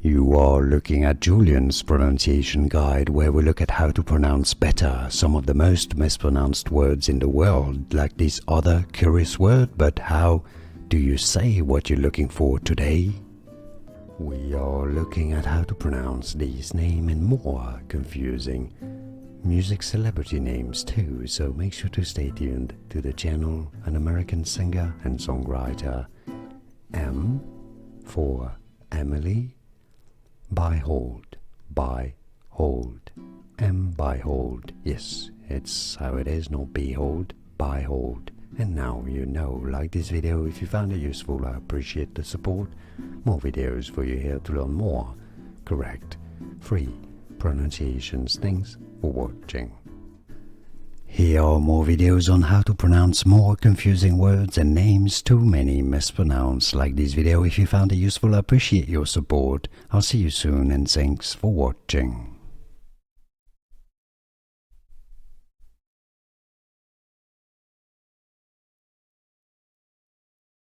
You are looking at Julian's pronunciation guide, where we look at how to pronounce better some of the most mispronounced words in the world, like this other curious word. But how do you say what you're looking for today? We are looking at how to pronounce these names and more confusing music celebrity names too, so make sure to stay tuned to the channel. An American singer and songwriter, M for Emily, Beihold, Em Beihold. Yes, it's how it is, not behold, Beihold. And now you know. Like this video if you found it useful. I appreciate the support. More videos for you here to learn more correct, free pronunciations. Thanks for watching. Here are more videos on how to pronounce more confusing words and names too many mispronounced. Like this video if you found it useful. I appreciate your support. I'll see you soon and thanks for watching.